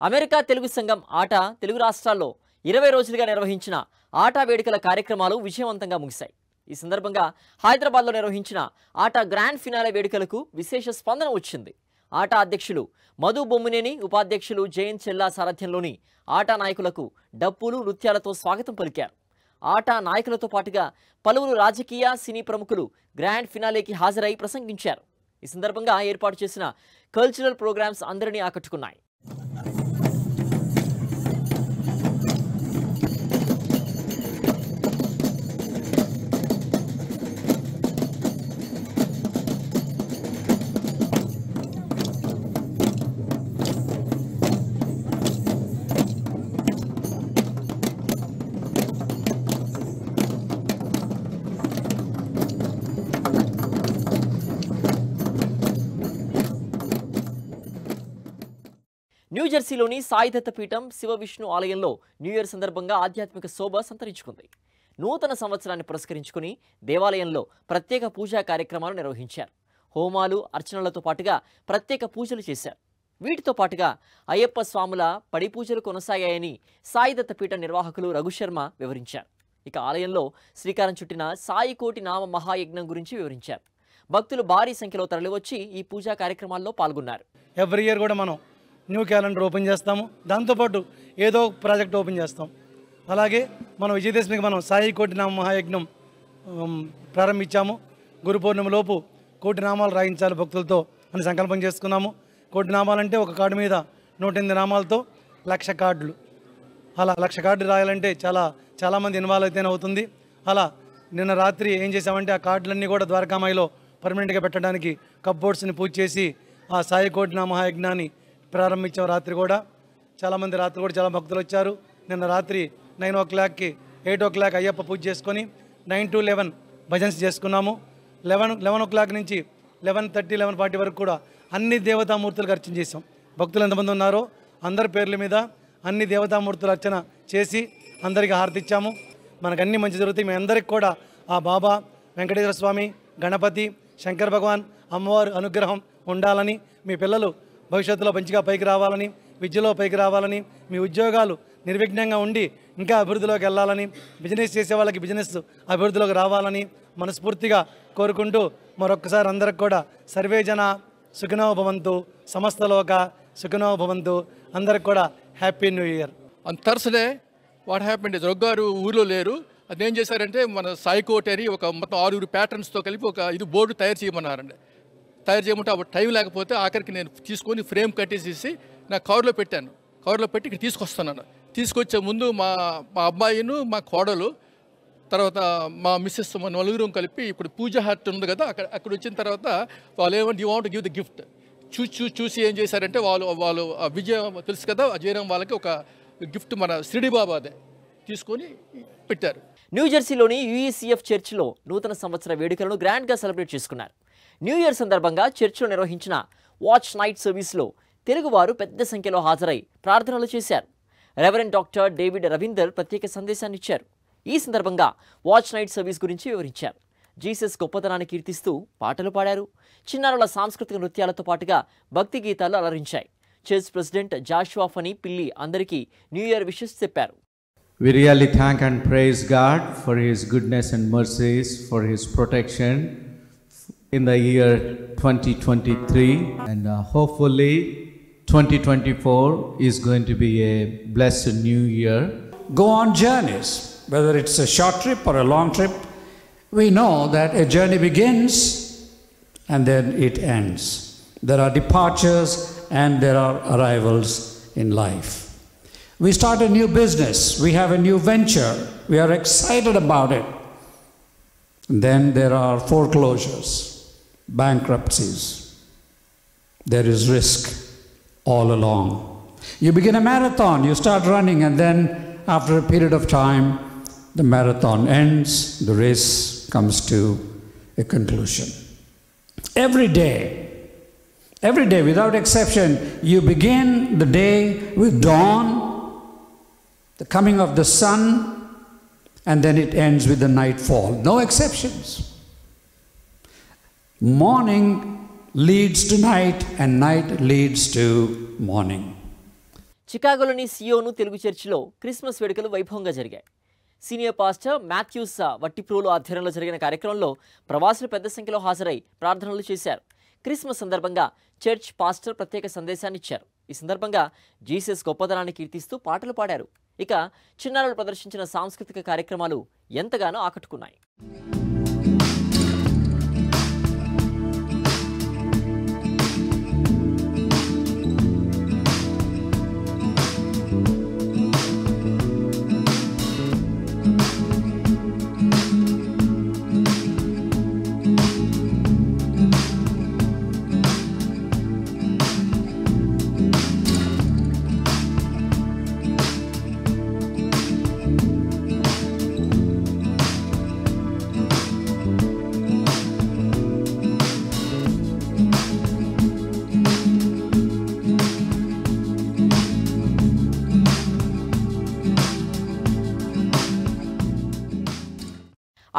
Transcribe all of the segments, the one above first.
America Telugu సంఘం ఆట తెలుగు రాష్ట్రాల్లో 20 రోజులుగా నిర్వహించిన ఆట వేడుకల కార్యక్రమాలు విజయవంతంగా ముగిశాయి. ఈ సందర్భంగా హైదరాబాద్లో నిర్వహించిన ఆట గ్రాండ్ ఫినాలే వేడుకలకు విశేష స్పందన వచ్చింది. ఆట అధ్యక్షులు మధు బొమ్మినేని, ఉపాధ్యక్షులు జయన్ చెల్లా సారథ్యంలోని ఆట నాయకులకు డప్పులు, నృత్యాలతో స్వాగతం పలికారు. ఆట నాయకులతో పాటుగా పలువురు రాజకీయ, సినీ ప్రముఖులు గ్రాండ్ ఫినాలేకి హాజరై ప్రసంగించారు. ఈ సందర్భంగా ఏర్పాటు చేసిన కల్చరల్ ప్రోగ్రామ్స్ అందరినీ ఆకట్టుకున్నాయి. న్యూజెర్సీలోని సాయిదత్త పీఠం శివ విష్ణు ఆలయంలో న్యూ ఇయర్ సందర్భంగా ఆధ్యాత్మిక శోభ సంతరించుకుంది. నూతన సంవత్సరాన్ని పురస్కరించుకుని దేవాలయంలో ప్రత్యేక పూజా కార్యక్రమాలు నిర్వహించారు. హోమాలు, అర్చనలతో పాటుగా ప్రత్యేక పూజలు చేశారు. వీటితో పాటుగా అయ్యప్ప స్వాముల పడి పూజలు కొనసాగాయని సాయిదత్త పీఠం నిర్వాహకులు రఘుశర్మ వివరించారు. ఇక ఆలయంలో శ్రీకారం చుట్టిన సాయికోటి నామ మహాయజ్ఞం గురించి వివరించారు. భక్తులు భారీ సంఖ్యలో తరలివచ్చి ఈ పూజా కార్యక్రమాల్లో పాల్గొన్నారు. ఎవ్రీ ఇయర్ కూడా మనం న్యూ క్యాలెండర్ ఓపెన్ చేస్తాము. దాంతోపాటు ఏదో ఒక ప్రాజెక్ట్ ఓపెన్ చేస్తాం. అలాగే మనం విజయదశమికి మనం సాయి కోటి నామ మహాయజ్ఞం ప్రారంభించాము. గురు పౌర్ణమిలోపు కోటి నామాలు రాయించాలి భక్తులతో అని సంకల్పం చేసుకున్నాము. కోటి నామాలంటే ఒక కార్డు మీద 108 నామాలతో 1,00,000 కార్డులు. అలా 1,00,000 కార్డు రాయాలంటే చాలామంది ఇన్వాల్వ్ అయితేనే అవుతుంది. అలా నిన్న రాత్రి ఏం చేసామంటే ఆ కార్డులన్నీ కూడా ద్వారకామాయిలో పర్మనెంట్గా పెట్టడానికి కప్బోర్డ్స్ని పూజ చేసి ఆ సాయి కోటి నామ మహాయజ్ఞాన్ని ప్రారంభించాం. రాత్రి కూడా చాలా భక్తులు వచ్చారు. నిన్న రాత్రి 9 o'clockకి 8 o'clock అయ్యప్ప పూజ చేసుకొని 9 to 11 భజన్స్ చేసుకున్నాము. 11 o'clock నుంచి 11:30, 11:40 వరకు కూడా అన్ని దేవతామూర్తులకు అర్చన చేసాం. భక్తులు ఎంతమంది ఉన్నారో అందరి పేర్ల మీద అన్ని దేవతామూర్తులు అర్చన చేసి అందరికీ హారతి ఇచ్చాము. మనకు అన్ని మంచి జరుగుతాయి. మీ అందరికి కూడా ఆ బాబా, వెంకటేశ్వర స్వామి, గణపతి, శంకర్ భగవాన్, అమ్మవారు అనుగ్రహం ఉండాలని, మీ పిల్లలు భవిష్యత్తులో మంచిగా పైకి రావాలని, విద్యలో పైకి రావాలని, మీ ఉద్యోగాలు నిర్విఘ్నంగా ఉండి ఇంకా అభివృద్ధిలోకి వెళ్ళాలని, బిజినెస్ చేసే వాళ్ళకి బిజినెస్ అభివృద్ధిలోకి రావాలని మనస్ఫూర్తిగా కోరుకుంటూ మరొక్కసారి అందరికి కూడా సర్వే జన సుఖినో భవంతు, సమస్తలోక సుఖినో భవంతు, అందరికి కూడా happy new year. On Thursday what happened is రొగ్గారు ఊరిలో లేరు. అదేం చేశారంటే మన సాయికోటి అని ఒక మొత్తం 6 ప్యాటర్న్స్తో కలిపి ఒక బోర్డు తయారు చేయమన్నారండి. తయారు చేయమంటే అప్పుడు టైం లేకపోతే ఆఖరికి నేను తీసుకొని ఫ్రేమ్ కట్టేసేసి నా కవర్లో పెట్టాను. కవర్లో పెట్టి ఇక్కడ తీసుకొస్తున్నాను. తీసుకొచ్చే ముందు మా అబ్బాయిను, మా కోడలు, తర్వాత మా మిస్సెస్, మా నలుగురు కలిపి ఇప్పుడు పూజ హార్ట్ ఉంది కదా, అక్కడ వచ్చిన తర్వాత వాళ్ళు ఏమంటే you want give the gift చూసి ఏం చేశారంటే వాళ్ళు ఆ విజయం తెలుసు కదా, ఆ జయరాం వాళ్ళకి ఒక గిఫ్ట్ మన షిరిడి బాబాదే తీసుకొని పెట్టారు. న్యూజెర్సీలోని UECF చర్చిలో నూతన సంవత్సర వేడుకలను గ్రాండ్గా సెలబ్రేట్ చేసుకున్నారు. న్యూ ఇయర్ సందర్భంగా చర్చిలో నిర్వహించిన వాచ్ నైట్ సర్వీస్లో తెలుగువారు పెద్ద సంఖ్యలో హాజరై ప్రార్థనలు చేశారు. రెవరెండ్ డాక్టర్ డేవిడ్ రవీందర్ ప్రత్యేక సందేశాన్ని ఇచ్చారు. ఈ సందర్భంగా వాచ్ నైట్ సర్వీస్ గురించి వివరించారు. జీసస్ గొప్పతనాన్ని కీర్తిస్తూ పాటలు పాడారు. చిన్నారుల సాంస్కృతిక నృత్యాలతో పాటుగా భక్తి గీతాలు అలరించాయి. చర్చ్ ప్రెసిడెంట్ జాషువా ఫనీ పిల్లి అందరికీ న్యూ ఇయర్ విషెస్ చెప్పారు. We really thank and praise God for His goodness and mercies, for His protection in the year 2023, and hopefully 2024 is going to be a blessed new year. Go on journeys, whether it's a short trip or a long trip. We know that a journey begins and then it ends. There are departures and there are arrivals in life. We start a new business, we have a new venture, we are excited about it. Then there are foreclosures, bankruptcies. There is risk all along. You begin a marathon, you start running, and then after a period of time, the marathon ends, the race comes to a conclusion. Every day, without exception, you begin the day with dawn, the coming of the sun, and then it ends with the nightfall. No exceptions. Morning leads to night and night leads to morning. చికాగోలోని సియోను తెలుగు చర్చిలో Christmas వేడుకలు వైభవంగా జరిగాయి. Senior pastor Mathews Vattiprolu ఆధ్వర్యంలో జరిగిన కార్యక్రమంలో ప్రవాసులు పెద్ద సంఖ్యలో హాజరై ప్రార్థనలు చేశారు. క్రిస్మస్ సందర్భంగా చర్చ్ పాస్టర్ ప్రత్యేక సందేశాన్ని ఇచ్చారు. ఈ సందర్భంగా జీసస్ గొప్పదనాన్ని కీర్తిస్తూ పాటలు పాడారు. ఇక చిన్నారులు ప్రదర్శించిన సాంస్కృతిక కార్యక్రమాలు ఎంతగానో ఆకట్టుకున్నాయి.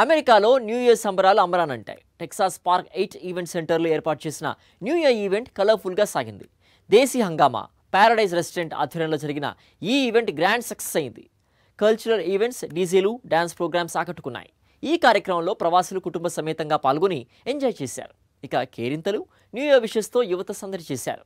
అమెరికాలో న్యూ ఇయర్ సంబరాలు అంబరానంటాయి. టెక్సాస్ పార్క్ 8 ఈవెంట్ సెంటర్లో ఏర్పాటు చేసిన న్యూ ఇయర్ ఈవెంట్ కలర్ఫుల్గా సాగింది. దేశీ హంగామా ప్యారడైజ్ రెస్టారెంట్ ఆధ్వర్యంలో జరిగిన ఈ ఈవెంట్ గ్రాండ్ సక్సెస్ అయింది. కల్చరల్ ఈవెంట్స్, డీజేలు, డ్యాన్స్ ప్రోగ్రామ్స్ ఆకట్టుకున్నాయి. ఈ కార్యక్రమంలో ప్రవాసులు కుటుంబ సమేతంగా పాల్గొని ఎంజాయ్ చేశారు. ఇక కేరింతలు, న్యూ ఇయర్ విషెస్తో యువత సందడి చేశారు.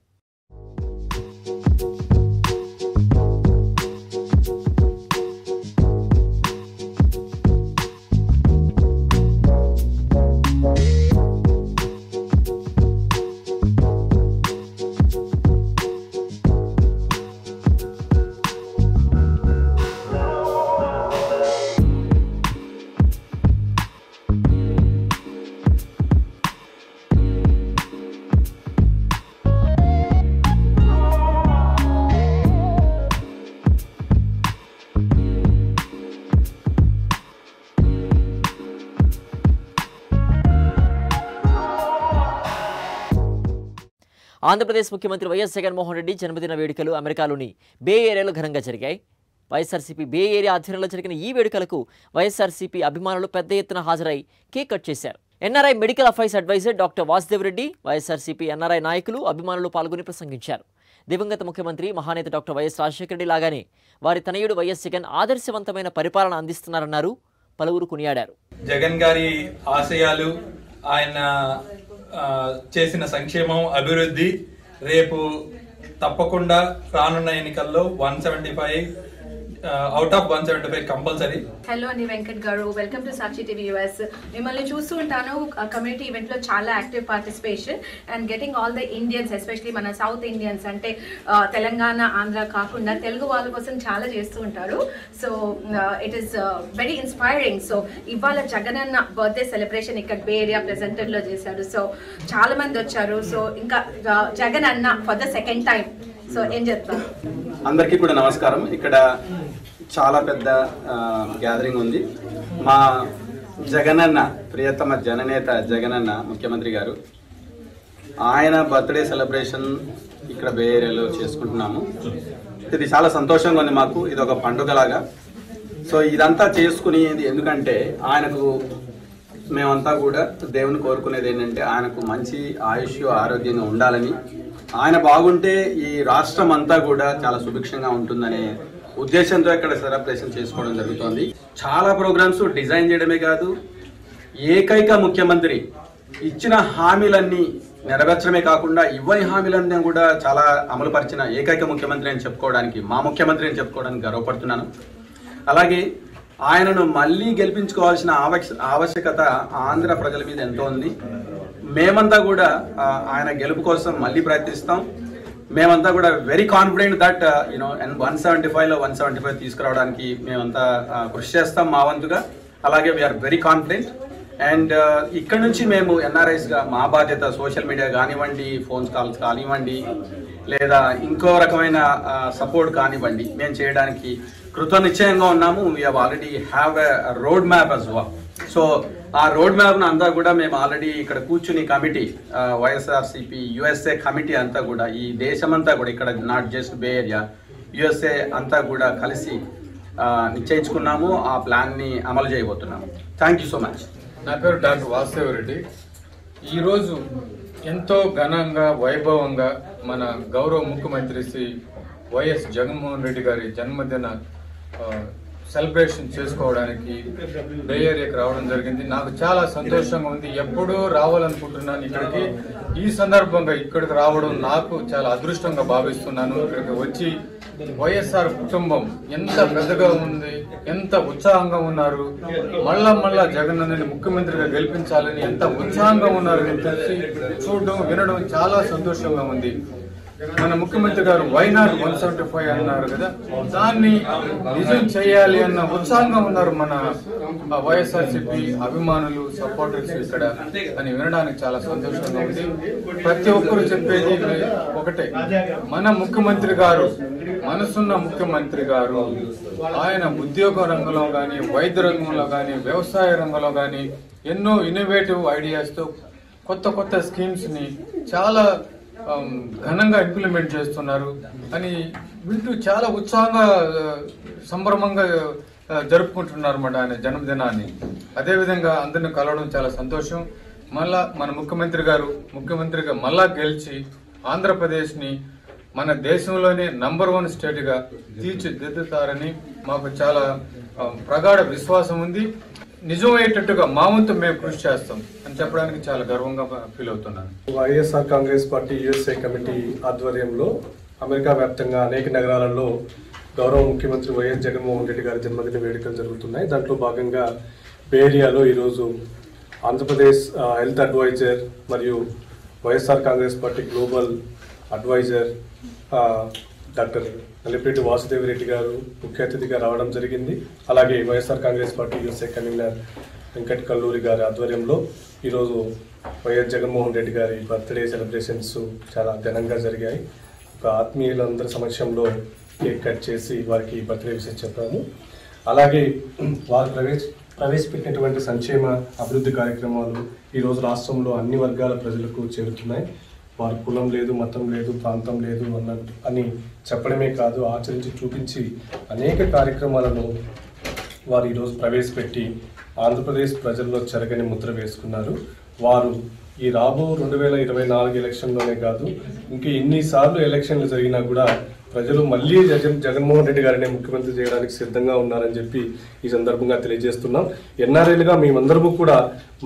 ఆంధ్రప్రదేశ్ ముఖ్యమంత్రి వైఎస్ జగన్మోహన్ రెడ్డి జన్మదిన వేడుకలు అమెరికాలోని బే ఏరియాలో ఘనంగా జరిగాయి. వైఎస్ఆర్సీపీ బే ఏరియా ఆధ్వర్యంలో జరిగిన ఈ వేడుకలకు వైఎస్ఆర్సీపీ అభిమానులు పెద్ద ఎత్తున హాజరై కేక్ కట్ చేశారు. NRI medical affairs adviser doctor Vasudev Reddy, YSRCP NRI నాయకులు, అభిమానులు పాల్గొని ప్రసంగించారు. దివంగత ముఖ్యమంత్రి మహానేత డాక్టర్ వైఎస్ రాజశేఖర రెడ్డి లాగానే వారి తనయుడు వైఎస్ జగన్ ఆదర్శవంతమైన పరిపాలన అందిస్తున్నారన్నారు. పలువురు కొనియాడారు. జగన్ గారి ఆశయాలు, ఆయన చేసిన సంక్షేమం, అభివృద్ధి రేపు తప్పకుండా రానున్న ఎన్నికల్లో 175 అవుట్ ఆఫ్ 175 కంపల్సరీ. హలో అండి, వెంకట్ గారు, welcome to Sakshi TV US. మిమ్మల్ని చూస్తూ ఉంటాను కమ్యూనిటీ ఈవెంట్లో చాలా active participation and getting all the Indians, especially మన సౌత్ ఇండియన్స్ అంటే తెలంగాణ, ఆంధ్ర కాకుండా తెలుగు వాళ్ళ కోసం చాలా చేస్తూ ఉంటారు. So it is very inspiring. So ఇవాళ జగనన్న బర్త్డే సెలబ్రేషన్ ఇక్కడ బే ఏరియా ప్రెజెంటర్లో చేశారు. సో చాలా మంది వచ్చారు. సో ఇంకా జగన్ అన్న for the second time. So ఏం చెప్తారు? అందరికీ కూడా నమస్కారం. ఇక్కడ చాలా పెద్ద గ్యాదరింగ్ ఉంది. మా జగనన్న, ప్రియతమ జననేత జగనన్న ముఖ్యమంత్రి గారు, ఆయన బర్త్డే సెలబ్రేషన్ ఇక్కడ బే ఏరియాలో చేసుకుంటున్నాము. ఇది చాలా సంతోషంగా ఉంది మాకు. ఇది ఒక పండుగలాగా. సో ఇదంతా చేసుకునేది ఎందుకంటే ఆయనకు మేమంతా కూడా దేవుని కోరుకునేది ఏంటంటే ఆయనకు మంచి ఆయుష్, ఆరోగ్యంగా ఉండాలని, ఆయన బాగుంటే ఈ రాష్ట్రం అంతా కూడా చాలా సుభిక్షంగా ఉంటుందనే ఉద్దేశంతో ఇక్కడ సెలబ్రేషన్ చేసుకోవడం జరుగుతోంది. చాలా ప్రోగ్రామ్స్ డిజైన్ చేయడమే కాదు, ఏకైక ముఖ్యమంత్రి ఇచ్చిన హామీలన్నీ నెరవేర్చడమే కాకుండా ఇవ్వని హామీలన్నీ కూడా చాలా అమలుపరిచిన ఏకైక ముఖ్యమంత్రి అని చెప్పుకోవడానికి, మా ముఖ్యమంత్రి అని చెప్పుకోవడానికి గర్వపడుతున్నాను. అలాగే ఆయనను మళ్ళీ గెలిపించుకోవాల్సిన ఆవశ్యకత ఆంధ్ర ప్రజల మీద ఎంతో ఉంది. మేమంతా కూడా ఆయన గెలుపు కోసం మళ్ళీ ప్రయత్నిస్తాం. మేమంతా కూడా వెరీ కాన్ఫిడెంట్ దట్ 175లో 175 తీసుకురావడానికి మేమంతా కృషి చేస్తాం మా వంతుగా. అలాగే వీఆర్ వెరీ కాన్ఫిడెంట్. అండ్ ఇక్కడ నుంచి మేము ఎన్ఆర్ఐస్గా మా బాధ్యత సోషల్ మీడియా కానివ్వండి, ఫోన్ కాల్స్ కానివ్వండి, లేదా ఇంకో రకమైన సపోర్ట్ కానివ్వండి, మేము చేయడానికి కృతనిశ్చయంగా ఉన్నాము. We already have a road map as well. So ఆ రోడ్ మ్యాప్ను అంతా కూడా మేము ఆల్రెడీ ఇక్కడ కూర్చుని కమిటీ, వైఎస్ఆర్సీపీ యుఎస్ఏ కమిటీ అంతా కూడా, ఈ దేశమంతా కూడా, ఇక్కడ not just Bay Area, USA అంతా కూడా కలిసి నిశ్చయించుకున్నాము. ఆ ప్లాన్ని అమలు చేయబోతున్నాము. Thank you so much. నా పేరు డాక్టర్ వాసుదేవ్ రెడ్డి. ఈరోజు ఎంతో ఘనంగా, వైభవంగా మన గౌరవ ముఖ్యమంత్రి శ్రీ వైఎస్ జగన్మోహన్ రెడ్డి గారి జన్మదిన సెలబ్రేషన్ చేసుకోవడానికి బే ఏరియాకి రావడం జరిగింది. నాకు చాలా సంతోషంగా ఉంది. ఎప్పుడూ రావాలనుకుంటున్నాను ఇక్కడికి. ఈ సందర్భంగా ఇక్కడికి రావడం నాకు చాలా అదృష్టంగా భావిస్తున్నాను. ఇక్కడికి వచ్చి వైఎస్ఆర్ కుటుంబం ఎంత పెద్దగా ఉంది, ఎంత ఉత్సాహంగా ఉన్నారు, మళ్ళా జగనన్నని ముఖ్యమంత్రిగా గెలిపించాలని ఎంత ఉత్సాహంగా ఉన్నారు అని తెలిసి చూడడం వినడం చాలా సంతోషంగా ఉంది. మన ముఖ్యమంత్రి గారు వైనాట్ 175 అన్నారు కదా, దాన్ని నిజం చేయాలి అన్న ఉత్సాహంగా ఉన్నారు మన వైఎస్ఆర్సీపీ అభిమానులు, సపోర్టర్స్ ఇక్కడ అని వినడానికి చాలా సంతోషంగా ఉంది. ప్రతి ఒక్కరు చెప్పేది ఒకటే, మన ముఖ్యమంత్రి గారు మనసున్న ముఖ్యమంత్రి గారు, ఆయన ఉద్యోగ రంగంలో కానీ, వైద్య రంగంలో కానీ, వ్యవసాయ రంగంలో కానీ ఎన్నో ఇన్నోవేటివ్ ఐడియాస్తో కొత్త స్కీమ్స్ ని చాలా ఘనంగా ఇంప్లిమెంట్ చేస్తున్నారు అని వింటూ చాలా ఉత్సాహంగా సంభ్రమంగా జరుపుకుంటున్నారు అన్నమాట ఆయన జన్మదినాన్ని. అదేవిధంగా అందరిని కలవడం చాలా సంతోషం. మళ్ళా మన ముఖ్యమంత్రిగా మళ్ళా గెలిచి ఆంధ్రప్రదేశ్ని మన దేశంలోనే నంబర్ 1 స్టేట్గా తీర్చిదిద్దుతారని మాకు చాలా ప్రగాఢ విశ్వాసం ఉంది. నిజమయ్యేటట్టుగా మా వంతు మేము కృషి చేస్తాం అని చెప్పడానికి చాలా గర్వంగా ఫీల్ అవుతున్నాను. YSR Congress party USA committee ఆధ్వర్యంలో అమెరికా వ్యాప్తంగా అనేక నగరాలలో గౌరవ ముఖ్యమంత్రి వైఎస్ జగన్మోహన్ రెడ్డి గారి జన్మదిన వేడుకలు జరుగుతున్నాయి. దాంట్లో భాగంగా బే ఏరియాలో ఈరోజు ఆంధ్రప్రదేశ్ హెల్త్ అడ్వైజర్ మరియు YSR Congress party global advisor doctor Nallipareddy Vasudevareddy garu ముఖ్య అతిథిగా రావడం జరిగింది. అలాగే YSR Congress party USA convener Venkat Kalluri గారి ఆధ్వర్యంలో ఈరోజు వైఎస్ జగన్మోహన్ రెడ్డి గారి బర్త్డే సెలబ్రేషన్స్ చాలా ఘనంగా జరిగాయి. ఒక ఆత్మీయులందరి సమక్షంలో కేక్ కట్ చేసి వారికి బర్త్డే విషయం చెప్పాము. అలాగే వారు ప్రవేశపెట్టినటువంటి సంక్షేమ అభివృద్ధి కార్యక్రమాలు ఈరోజు రాష్ట్రంలో అన్ని వర్గాల ప్రజలకు చేరుతున్నాయి. వారి కులం లేదు, మతం లేదు, ప్రాంతం లేదు అని చెప్పడమే కాదు, ఆచరించి చూపించి అనేక కార్యక్రమాలను వారు ఈరోజు ప్రవేశపెట్టి ఆంధ్రప్రదేశ్ ప్రజల్లో చెరగని ముద్ర వేసుకున్నారు. వారు ఈ రాబో 2024 ఎలక్షన్లోనే కాదు, ఇంకా ఎన్నిసార్లు ఎలక్షన్లు జరిగినా కూడా ప్రజలు మళ్ళీ జగన్మోహన్ రెడ్డి గారిని ముఖ్యమంత్రి చేయడానికి సిద్ధంగా ఉన్నారని చెప్పి ఈ సందర్భంగా తెలియజేస్తున్నాం. ఎన్ఆర్ఐలుగా మేమందరము కూడా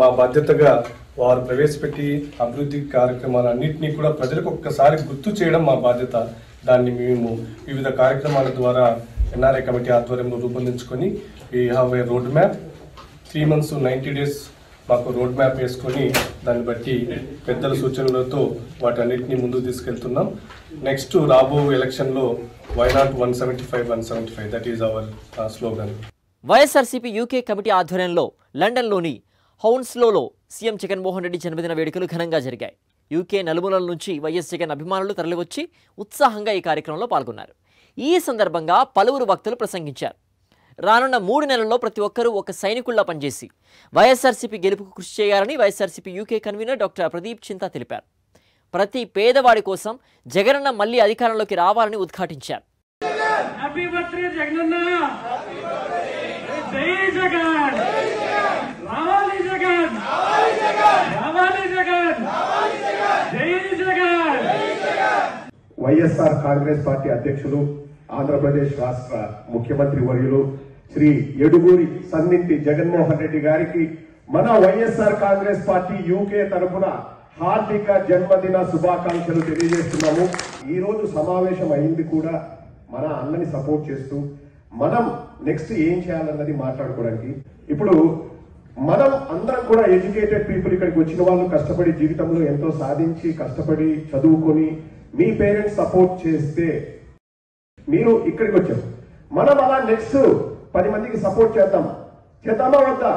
మా బాధ్యతగా వారు ప్రవేశపెట్టి అభివృద్ధి కార్యక్రమాలన్నింటినీ కూడా ప్రజలకు ఒక్కసారి గుర్తు చేయడం మా బాధ్యత. దాన్ని మేము వివిధ కార్యక్రమాల ద్వారా ఎన్ఆర్ఐ కమిటీ ఆధ్వర్యంలో రూపొందించుకొని we have a road map. 3 months 90 days మాకు రోడ్ మ్యాప్ వేసుకొని దాన్ని బట్టి పెద్దల సూచనలతో వాటన్నిటిని ముందుకు తీసుకెళ్తున్నాం. నెక్స్ట్ రాబో ఎలక్షన్లో why not 175 that is our slogan. YSRCP UK committee ఆధ్వర్యంలో లండన్లోని హౌన్స్లోలో సీఎం జగన్మోహన్ రెడ్డి జన్మదిన వేడుకలు ఘనంగా జరిగాయి. యూకే నలుమూలల నుంచి వైఎస్ జగన్ అభిమానులు తరలివచ్చి ఉత్సాహంగా ఈ కార్యక్రమంలో పాల్గొన్నారు. ఈ సందర్భంగా పలువురు వక్తలు ప్రసంగించారు. రానున్న 3 నెలల్లో ప్రతి ఒక్కరూ ఒక సైనికుల్లా పనిచేసి వైఎస్ఆర్సీపీ గెలుపుకు కృషి చేయాలని YSRCP UK convener doctor Pradeep Chinta తెలిపారు. ప్రతి పేదవాడి కోసం జగనన్న మళ్లీ అధికారంలోకి రావాలని ఉద్ఘాటించారు. వైఎస్ఆర్ కాంగ్రెస్ పార్టీ అధ్యక్షులు, ఆంధ్రప్రదేశ్ రాష్ట్ర ముఖ్యమంత్రి వర్యులు శ్రీ యడుగూరి సన్నిధి జగన్మోహన్ రెడ్డి గారికి మన వైఎస్ఆర్ కాంగ్రెస్ పార్టీ యూకే తరఫున హార్దిక జన్మదిన శుభాకాంక్షలు తెలియజేస్తున్నాము. ఈ రోజు సమావేశం అయింది కూడా మన అన్నని సపోర్ట్ చేస్తూ మనం నెక్స్ట్ ఏం చేయాలన్నది మాట్లాడుకోవడానికి. ఇప్పుడు మనం అందరం కూడా ఎడ్యుకేటెడ్ పీపుల్, ఇక్కడికి వచ్చిన వాళ్ళు కష్టపడి జీవితంలో ఎంతో సాధించి కష్టపడి చదువుకొని మీ పేరెంట్స్ సపోర్ట్ చేస్తే మీరు ఇక్కడికి వచ్చారు. మనం అలా నెక్స్ట్ 10 మందికి సపోర్ట్ చేద్దామా వద్దా?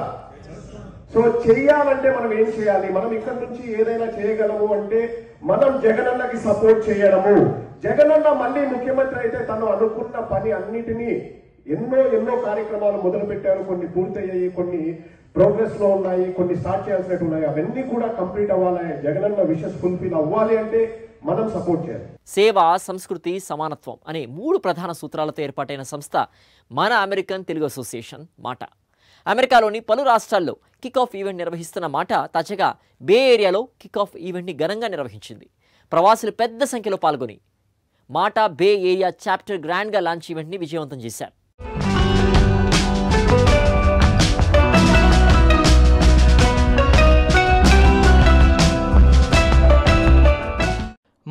సో చెయ్యాలంటే మనం ఏం చేయాలి? మనం ఇక్కడ నుంచి ఏదైనా చేయగలము అంటే మనం జగనన్నకి సపోర్ట్ చేయడము. జగనన్న మళ్ళీ ముఖ్యమంత్రి అయితే తను అనుకున్న పని అన్నిటినీ ఎన్నో కార్యక్రమాలు మొదలు పెట్టారు. కొన్ని పూర్తయ్యాయి, కొన్ని ప్రోగ్రెస్ లో ఉన్నాయి, కొన్ని స్టార్ట్ చేయాల్సినట్టు ఉన్నాయి. అవన్నీ కూడా కంప్లీట్ అవ్వాలి. జగనన్న విషెస్ ఫుల్ఫిల్ అవ్వాలి అంటే మనం సపోర్ట్ చేయాలి. సేవ, సంస్కృతి, సమానత్వం అనే 3 ప్రధాన సూత్రాలతో ఏర్పాటైన సంస్థ మన అమెరికన్ తెలుగు అసోసియేషన్ మాట. అమెరికాలోని పలు రాష్ట్రాల్లో కిక్ ఆఫ్ ఈవెంట్ నిర్వహిస్తున్న మాట తాజాగా బే ఏరియాలో కిక్ ఆఫ్ ఈవెంట్ని ఘనంగా నిర్వహించింది. ప్రవాసులు పెద్ద సంఖ్యలో పాల్గొని మాటా బే ఏరియా చాప్టర్ గ్రాండ్గా లాంచ్ ఈవెంట్ని విజయవంతం చేశారు.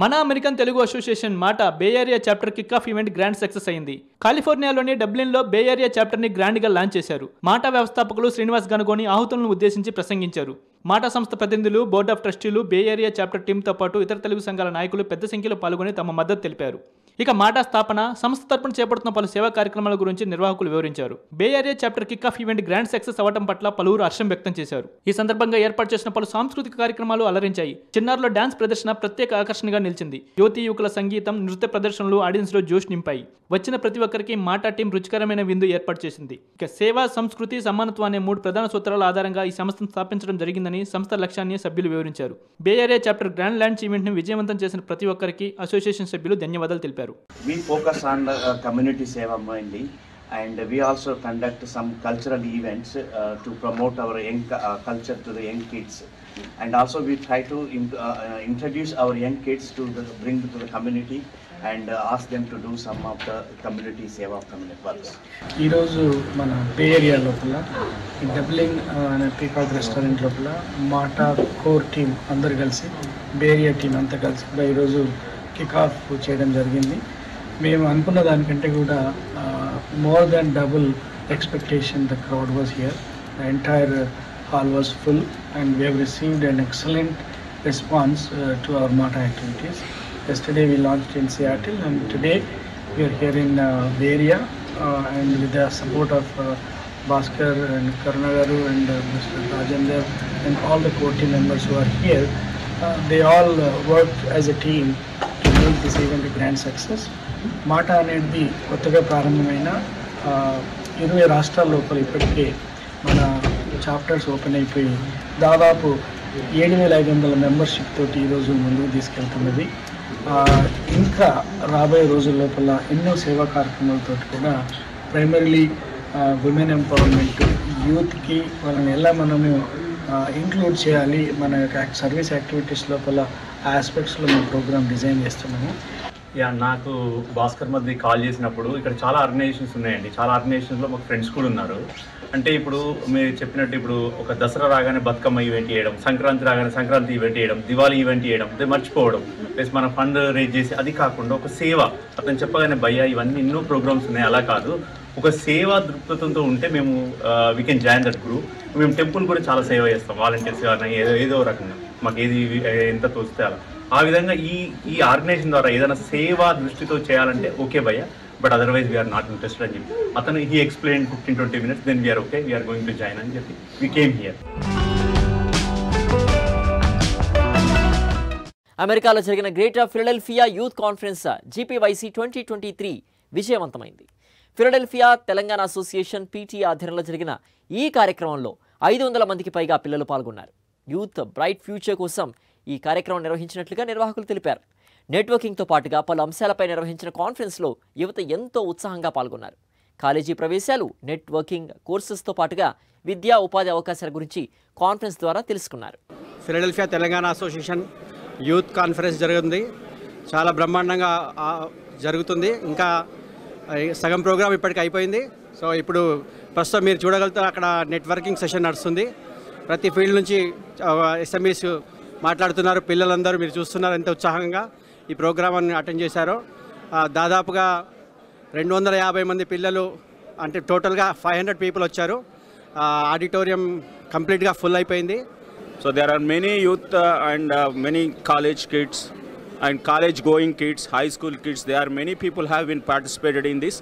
మన American Telugu association MATA bay area chapter kick off event grand success అయింది. కాలిఫోర్నియాలోని డబ్లిన్లో బే ఏరియా చాప్టర్ని గ్రాండ్గా లాంచ్ చేశారు. మాటా వ్యవస్థాపకులు శ్రీనివాస్ గనుగోని ఆహుతులను ఉద్దేశించి ప్రసంగించారు. మాటా సంస్థ ప్రతినిధులు, బోర్డ్ ఆఫ్ ట్రస్టీలు, బే ఏరియా చాప్టర్ టీంతో పాటు ఇతర తెలుగు సంఘాల నాయకులు పెద్ద సంఖ్యలో పాల్గొని తమ మద్దతు తెలిపారు. ఇక మాటా స్థాపన, సంస్థ తరపున చేపడుతున్న పలు సేవా కార్యక్రమాల గురించి నిర్వాహకులు వివరించారు. Bay area chapter kick off event grand success అవ్వడం పట్ల పలువురు హర్షం వ్యక్తం చేశారు. ఈ సందర్భంగా ఏర్పాటు చేసిన పలు సాంస్కృతిక కార్యక్రమాలు అలరించాయి. చిన్నారుల డాన్స్ ప్రదర్శన ప్రత్యేక ఆకర్షణగా నిలిచింది. యువతీ యువకుల సంగీతం, నృత్య ప్రదర్శనలు ఆడియన్స్ లో జోష్ నింపాయి. వచ్చిన ప్రతి ఒక్కరికి మాటా టీం రుచికరమైన విందు ఏర్పాటు చేసింది. ఇక సేవ, సంస్కృతి, సమానత్వం అనే 3 ప్రధాన సూత్రాల ఆధారంగా ఈ సంస్థను స్థాపించడం జరిగిందని సంస్థ లక్ష్యాన్ని సభ్యులు వివరించారు. Bay area chapter grand launch event ని విజయవంతం చేసిన ప్రతి ఒక్కరికి అసోసియేషన్ సభ్యులు ధన్యవాదాలు తెలిపారు. We focus on the community seva mainly, and we also conduct some cultural events to promote our young culture to the young kids, and also we try to introduce our young kids to bring to the community and ask them to do some of the community seva of community works. ఈ రోజు మన బే area లోపల Dublin అనే peacock restaurant లోపల మాటా core team అందరు కలిసి, బే area team అంతా కలిసి కూడా ఈరోజు కిక్ ఆఫ్ చేయడం జరిగింది. మేము అనుకున్న దానికంటే కూడా more than double expectation the crowd was here. The entire hall was full and we have received an excellent response to our మాటా activities. Yesterday we launched in Seattle, and today we are here in Bay Area, and with the support of Bhaskar and Karunagaru and Mr. Rajendra and all the core team members who are here. They all worked as a team to make this event a grand success. మాటా అనేది కొత్తగా ప్రారంభమైన 20 రాష్ట్రాల లోపల ఇప్పటికే మన chapters open అయిపోయి దాదాపు 7,500 మెంబర్షిప్ తోటి ఈరోజు ముందుకు తీసుకెళ్తున్నది. ఇంకా రాబోయే రోజుల లోపల ఎన్నో సేవా కార్యక్రమాలతో కూడా ప్రైమరీలీ విమెన్ ఎంపవర్మెంట్, యూత్కి వాళ్ళని ఎలా మనము ఇంక్లూడ్ చేయాలి మన సర్వీస్ యాక్టివిటీస్ లోపల ఆ ఆస్పెక్ట్స్లో మేము ప్రోగ్రామ్ డిజైన్ చేస్తున్నాము. నాకు భాస్కర్ మధ్య కాల్ చేసినప్పుడు ఇక్కడ చాలా ఆర్గనైజేషన్స్ ఉన్నాయండి. చాలా ఆర్గనైజేషన్స్లో మాకు ఫ్రెండ్స్ కూడా ఉన్నారు. అంటే ఇప్పుడు మీరు చెప్పినట్టు ఇప్పుడు ఒక దసరా రాగానే బతుకమ్మ ఈవెంట్ చేయడం, సంక్రాంతి రాగానే సంక్రాంతి ఈవెంట్ చేయడం, దివాళీ ఈవెంట్ చేయడం, అది మర్చిపోవడం, ప్లస్ మన ఫండ్ రేజ్ చేసి, అది కాకుండా ఒక సేవ, అతను చెప్పగానే భయ్యా ఇవన్నీ ఎన్నో ప్రోగ్రామ్స్ ఉన్నాయి, అలా కాదు ఒక సేవా దృక్పథంతో ఉంటే మేము we can join that group. మేము టెంపుల్ కూడా చాలా సేవ చేస్తాం, వాలంటీర్స్ కానీ ఏదో రకంగా మాకు ఏది ఎంత తోస్తే అలా. ఆ విధంగా ఈ ఆర్గనైజేషన్ ద్వారా ఏదైనా సేవా దృష్టితో చేయాలంటే ఓకే భయ్య, but otherwise we're not interested అని చెప్పి అతను he explain 15-20 minutes, then we're okay, we're going to join అని చెప్పి వీ కేమ్ హియర్. అమెరికాలో జరిగిన Greater Philadelphia youth conference GPYC 2023 విజయవంతమైంది. ఫిలడెల్ఫియా తెలంగాణ అసోసియేషన్ PT ఆధ్వర్యంలో జరిగిన ఈ కార్యక్రమంలో 500 మందికి పైగా పిల్లలు పాల్గొన్నారు. యూత్ బ్రైట్ ఫ్యూచర్ కోసం ఈ కార్యక్రమం నిర్వహించినట్లుగా నిర్వాహకులు తెలిపారు. నెట్వర్కింగ్తో పాటుగా పలు అంశాలపై నిర్వహించిన కాన్ఫరెన్స్లో యువత ఎంతో ఉత్సాహంగా పాల్గొన్నారు. కాలేజీ ప్రవేశాలు, నెట్వర్కింగ్ కోర్సెస్తో పాటుగా విద్యా ఉపాధి అవకాశాల గురించి కాన్ఫరెన్స్ ద్వారా తెలుసుకున్నారు. Philadelphia Telangana association youth conference జరుగుతుంది. చాలా బ్రహ్మాండంగా జరుగుతుంది. ఇంకా సగం ప్రోగ్రామ్ ఇప్పటికి అయిపోయింది. సో ఇప్పుడు ప్రస్తుతం మీరు చూడగలుగుతారు అక్కడ నెట్వర్కింగ్ సెషన్ నడుస్తుంది. ప్రతి ఫీల్డ్ నుంచి SMEs మాట్లాడుతున్నారు. పిల్లలందరూ మీరు చూస్తున్నారు ఎంత ఉత్సాహంగా ఈ ప్రోగ్రామాన్ని అటెండ్ చేశారో. దాదాపుగా 250 మంది పిల్లలు, అంటే టోటల్గా 500 పీపుల్ వచ్చారు. ఆడిటోరియం కంప్లీట్గా ఫుల్ అయిపోయింది. So there are many youth and many college kids and college going kids, high school kids. There are many people have been participated in this.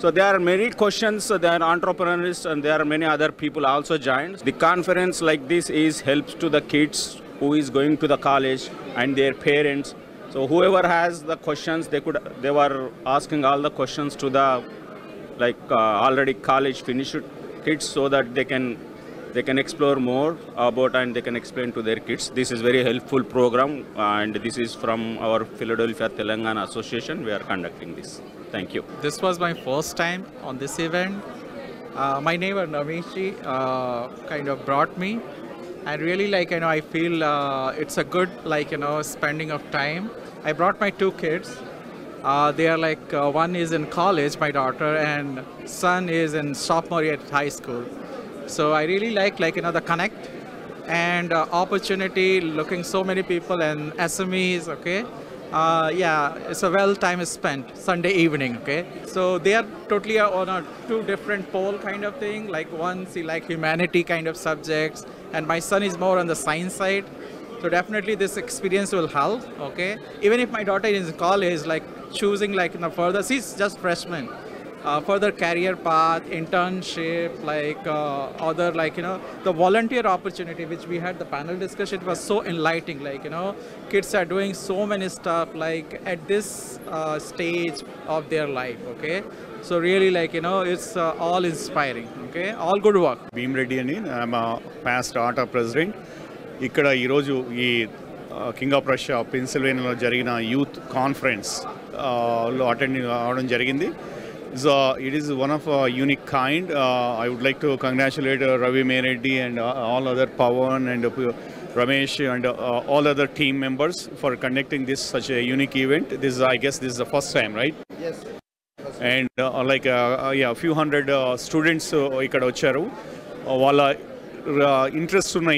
So there are many questions, there are entrepreneurs and there are many other people also joined. The conference like this helps to the kids who is going to the college and their parents. So whoever has the questions, they were asking all the questions to the already college finished kids, so that they can explore more about and they can explain to their kids. This is very helpful program, and this is from our Philadelphia Telangana Association. We are conducting this. Thank you. This was my first time on this event. My neighbor Namishji kind of brought me, and really I feel it's a good spending of time. I brought my 2 kids, They are like, one is in college, my daughter, and son is in sophomore year at high school. So I really like the connect and opportunity, looking so many people and SMEs, okay? Yeah, it's a well time is spent Sunday evening, okay? So they are totally on a two different pole kind of thing. Like one, see like humanity kind of subjects, and my son is more on the science side. So definitely this experience will help, okay? Even if my daughter is in college, like choosing like further, she's just freshman, further career path, internship, like other like, the volunteer opportunity which we had the panel discussion was so enlightening, like, kids are doing so many stuff like at this stage of their life, okay? So really like, it's all inspiring, okay? All good work. Beam Reddy ani, I'm a past ATA president. ఇక్కడ ఈరోజు ఈ king of Russia పెన్సిల్వేనియాలో జరిగిన youth conference లో attend అవడం జరిగింది. So it is one of unique kind. I would like to congratulate Ravi Mereddy and all other Pawan and Ramesh and all other team members for conducting this such a unique event. This is, I guess this is the first time, right? Yes. And like a few hundred students ఇక్కడ వచ్చారు. వాళ్ళ interest ఉన్న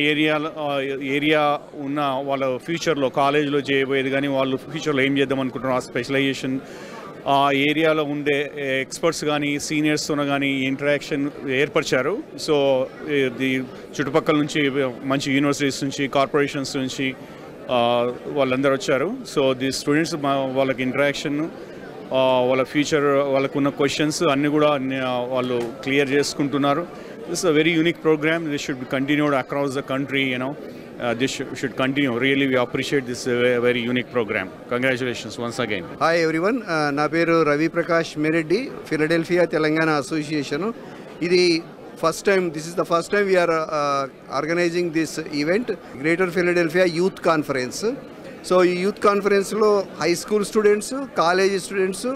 area ఉన్న వాళ్ళ ఫ్యూచర్లో కాలేజ్లో చేయబోయేది కానీ వాళ్ళు ఫ్యూచర్లో ఏం చేద్దాం అనుకుంటున్నారు, ఆ స్పెషలైజేషన్, ఆ ఏరియాలో ఉండే ఎక్స్పర్ట్స్ కానీ సీనియర్స్తో కానీ ఇంటరాక్షన్ ఏర్పరిచారు. సో ఇది చుట్టుపక్కల నుంచి మంచి యూనివర్సిటీస్ నుంచి కార్పొరేషన్స్ నుంచి వాళ్ళందరూ వచ్చారు. సో ది స్టూడెంట్స్ వాళ్ళకి ఇంటరాక్షన్, వాళ్ళ ఫ్యూచర్, వాళ్ళకున్న క్వశ్చన్స్ అన్నీ కూడా వాళ్ళు క్లియర్ చేసుకుంటున్నారు. This is a very unique program. This should be continued across the country, this should continue. Really, we appreciate this very unique program. Congratulations once again. Hi everyone. Na peru Ravi Prakash Mereddy, Philadelphia Telangana Association. This is the first time we are organizing this event, Greater Philadelphia Youth Conference. So ఈ youth కాన్ఫరెన్స్లో high school students, college students,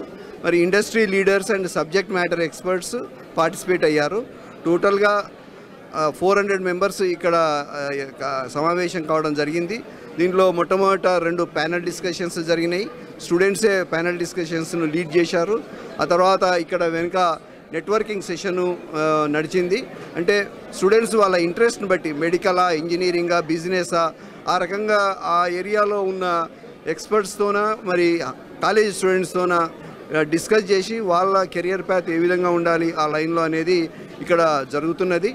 మరి industry leaders and subject matter experts participate అయ్యారు. టోటల్గా 400 members ఇక్కడ సమావేశం కావడం జరిగింది. దీంట్లో మొట్టమొదట 2 ప్యానల్ డిస్కషన్స్ జరిగినాయి. స్టూడెంట్సే ప్యానల్ డిస్కషన్స్ను లీడ్ చేశారు. ఆ తర్వాత ఇక్కడ వెనుక నెట్వర్కింగ్ సెషను నడిచింది. అంటే స్టూడెంట్స్ వాళ్ళ ఇంట్రెస్ట్ని బట్టి మెడికలా, ఇంజనీరింగా, బిజినెసా, ఆ రకంగా ఆ ఏరియాలో ఉన్న ఎక్స్పర్ట్స్తోన మరి కాలేజ్ స్టూడెంట్స్తోన డిస్కస్ చేసి వాళ్ళ కెరియర్ పాత్ ఏ విధంగా ఉండాలి ఆ లైన్లో అనేది ఇక్కడ జరుగుతున్నది.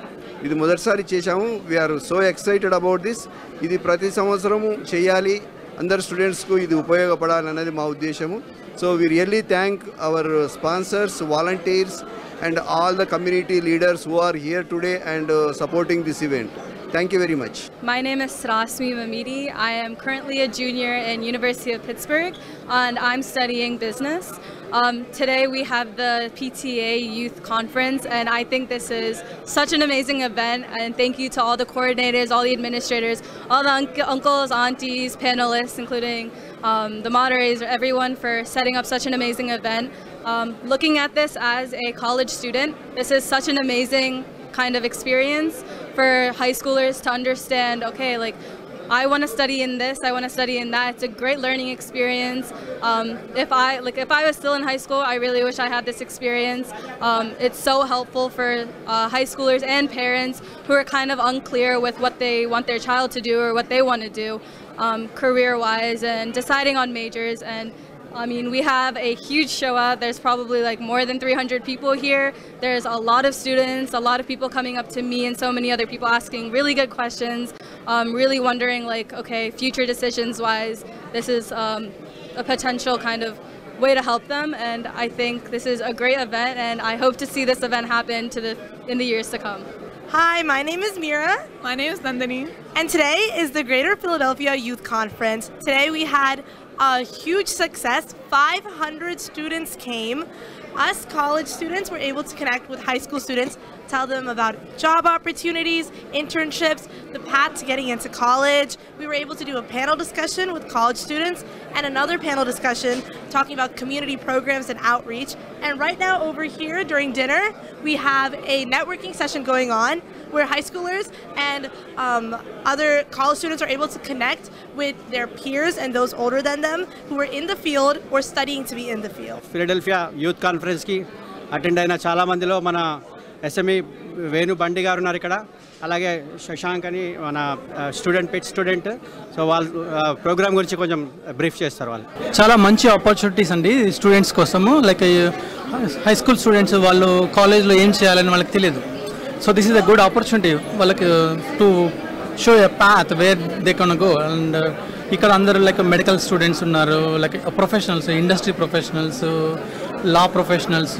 ఇది మొదటిసారి చేశాము. We're so excited about this. ఇది ప్రతి సంవత్సరము చేయాలి, అందరు స్టూడెంట్స్కు ఇది ఉపయోగపడాలి అన్నది మా ఉద్దేశము. So we really thank our sponsors, volunteers and all the community leaders who are here today and supporting this event. Thank you very much. My name is Rasmi Mamidi. I am currently a junior in University of Pittsburgh and I'm studying business. Today we have the PTA Youth Conference and I think this is such an amazing event, and thank you to all the coordinators, all the administrators, all the uncles, aunties, panelists, including the moderators, everyone for setting up such an amazing event. Looking at this as a college student, this is such an amazing kind of experience for high schoolers to understand, okay, like I want to study in this, I want to study in that. It's a great learning experience. If I was still in high school, I really wish I had this experience. It's so helpful for high schoolers and parents who are kind of unclear with what they want their child to do or what they want to do career-wise and deciding on majors. And I mean, we have a huge show out. There's probably like more than 300 people here. There's a lot of students, a lot of people coming up to me and so many other people asking really good questions, really wondering like, okay, future decisions wise, this is a potential kind of way to help them. And I think this is a great event and I hope to see this event happen in the years to come. Hi, my name is Mira. My name is Nandini. And today is the Greater Philadelphia Youth Conference. Today we had a huge success. 500 students came. Us college students were able to connect with high school students. tell them about job opportunities, internships, the path to getting into college. We were able to do a panel discussion with college students and another panel discussion talking about community programs and outreach. And right now over here during dinner, we have a networking session going on where high schoolers and other college students are able to connect with their peers and those older than them who are in the field or studying to be in the field. Philadelphia youth కాన్ఫరెన్స్కి attend అయిన చాలామందిలో మన SME Venu బండి గారు ఉన్నారు ఇక్కడ. అలాగే శశాంక్ అని మన స్టూడెంట్. సో వాళ్ళు ప్రోగ్రామ్ గురించి కొంచెం బ్రీఫ్ చేస్తారు. వాళ్ళు చాలా మంచి ఆపర్చునిటీస్ అండి స్టూడెంట్స్ కోసము. లైక్ హై స్కూల్ స్టూడెంట్స్ వాళ్ళు కాలేజ్లో ఏం చేయాలని వాళ్ళకి తెలియదు. So this is a good opportunity వాళ్ళకి to show a path where they can go. And ఇక్కడ అందరూ లైక్ మెడికల్ స్టూడెంట్స్ ఉన్నారు, like professionals, industry professionals, law professionals,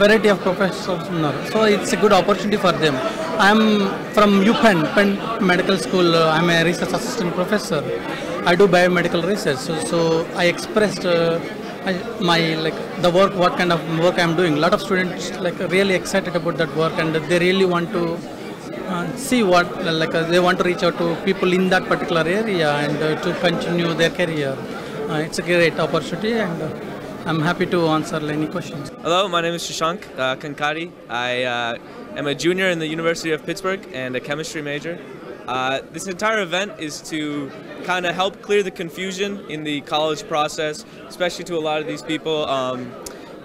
variety of professors uన్నారు. So it's a good opportunity for them. I am from UPenn Medical School. I am a research assistant professor. I do biomedical research. So I expressed my like the work, what kind of work I am doing. A lot of students like really excited about that work and they really want to see what like they want to reach out to people in that particular area and to continue their career. It's a great opportunity and I'm happy to answer any questions. Hello, my name is Shashank Kankari. I am a junior in the University of Pittsburgh and a chemistry major. This entire event is to kind of help clear the confusion in the college process, especially to a lot of these people.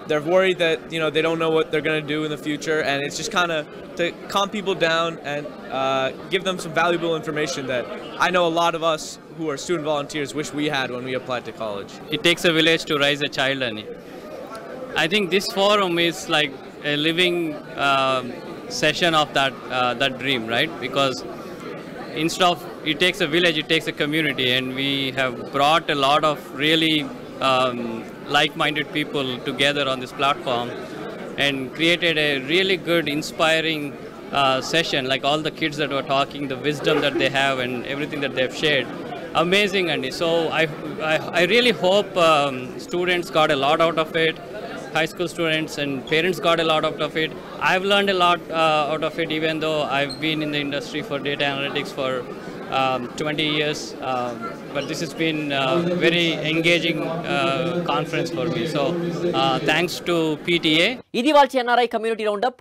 They're worried that they don't know what they're going to do in the future, and it's just kind of to calm people down and give them some valuable information that I know a lot of us who are student volunteers wish we had when we applied to college. It takes a village to raise a child, and I think this forum is like a living session of that dream, right? Because instead of it takes a village, it takes a community, and we have brought a lot of really like-minded people together on this platform and created a really good, inspiring session. Like all the kids that were talking, the wisdom that they have and everything that they've shared, amazing. And so I really hope students got a lot out of it, high school students and parents got a lot out of it. I've learned a lot out of it, even though I've been in the industry for data analytics for 20 years, but this has been a very engaging conference for me. So thanks to PTA. ఇది వాళ్ళ NRI community round up.